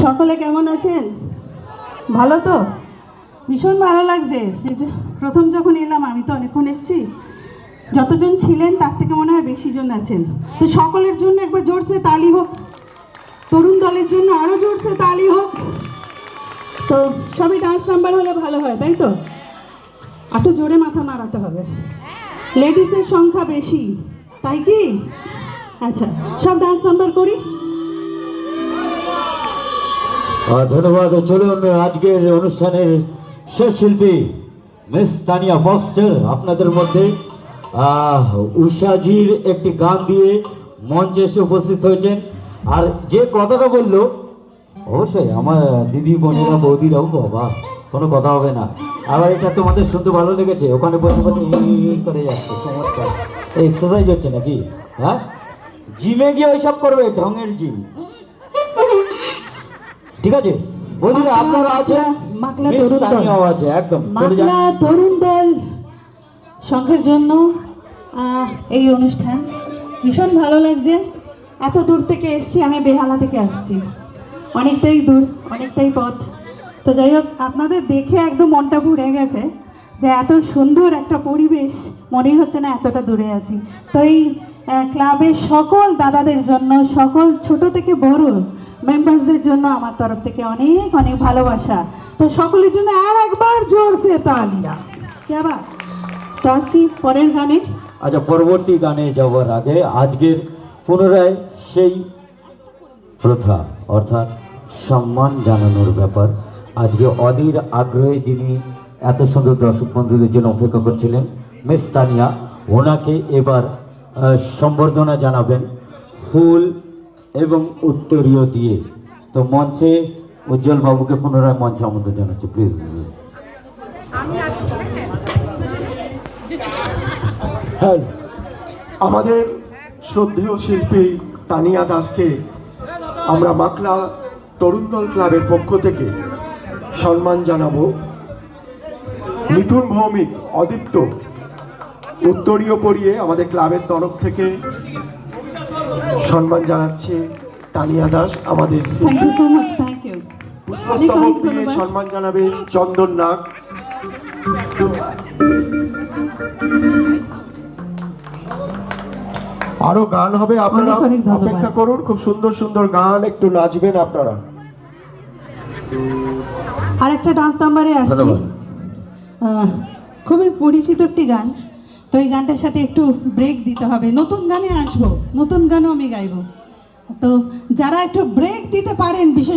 সকলে কেমন আছেন? ভালো তো? ভীষণ ভালো লাগছে যে প্রথম যখন এলাম, আমি তো অনেকক্ষণ এসেছি, যতজন ছিলেন তার থেকে মনে হয় বেশি জন আছেন। তো সকলের জন্য একবার জোরসে তালি হোক, তরুণ দলের জন্য আরও জোরসে তালি হোক। তো সবই ডান্স নাম্বার হলে ভালো হয়, তাই তো? এত জোরে মাথা নাড়াতে হবে। লেডিসের সংখ্যা বেশি, তাই কি? আচ্ছা, সব ডান্স নাম্বার করি। ধন্যবাদ। চলুন আজকের অনুষ্ঠানের শেষ শিল্পী মিস তানিয়া বক্সটার আপনাদের মধ্যে উষাজির একটি গান দিয়ে মঞ্চে এসে উপস্থিত হয়েছেন। আর যে কথাটা বললো, অবশ্যই আমার দিদি বোনেরা বৌদিরাও বাবা কোনো কথা হবে না। আবার এটা তোমাদের শুনতে ভালো লেগেছে, ওখানে বসে বসে করে যাচ্ছে, চমৎকার। এক্সারসাইজ হচ্ছে নাকি? হ্যাঁ, জিমে গিয়ে ওইসব করবে, ঢঙের জিম। ঠিক আছে বৌদিরা, আপনারা আছে, মাকলা তরুণ দল আছে একদম মাকলা তরুণ দল সংঘের জন্য এই অনুষ্ঠান ভীষণ ভালো লাগছে। এত দূর থেকে এসছি, আমি বেহালা থেকে আসছি, অনেকটাই দূর, অনেকটাই পথ। তো যাই হোক, আপনাদের দেখে একদম মনটা ভরে গেছে যে এত সুন্দর একটা পরিবেশ, মনেই হচ্ছে না এতটা দূরে আছি। তো এই ক্লাবের সকল দাদাদের জন্য, সকল ছোট থেকে বড় মেম্বার্সদের জন্য আমার তরফ থেকে অনেক অনেক ভালোবাসা। তো সকলের জন্য আর একবার জোরসে তালিয়া। কেবা তো আসি পরের গানে। আচ্ছা, পরবর্তী গানে যাওয়ার আগে আজকের পুনরায় সেই প্রথা অর্থাৎ সম্মান জানানোর ব্যাপার। আজকে অধীর আগ্রহে যিনি এত সুন্দর দর্শক বন্ধুদের জন্য অপেক্ষা করছিলেন, মিস তানিয়া, ওনাকে এবার সম্বর্ধনা জানাবেন ফুল এবং উত্তরীয় দিয়ে। তো মঞ্চে উজ্জ্বল বাবুকে পুনরায় মঞ্চে আমন্ত্রণ জানাচ্ছি, প্লিজ। হ্যাঁ, আমাদের শ্রদ্ধেয় শিল্পী তানিয়া দাসকে আমরা মাকলা তরুণ দল ক্লাবের পক্ষ থেকে সম্মান জানাবো। মিথুন ভৌমিক, অদীপ্ত উত্তরীয় পরিয়ে আমাদের ক্লাবের তরফ থেকে সম্মান জানাচ্ছে তানিয়া দাস। আমাদের thank you so much, thank you. পুষ্পস্তবক দিয়ে সম্মান জানাবে চন্দন নাগ। আরো গান হবে, আপনারা অপেক্ষা করুন। খুব সুন্দর সুন্দর গান, একটু নাচবেন আপনারা। আর একটা ডান্স নাম্বারে আসছি, খুবই পরিচিত একটি গান। তো এই গানটার সাথে একটু ব্রেক দিতে হবে। নতুন গানে আসবো, নতুন গানও আমি গাইবো। তো যারা একটু ব্রেক দিতে পারেন, বিশেষ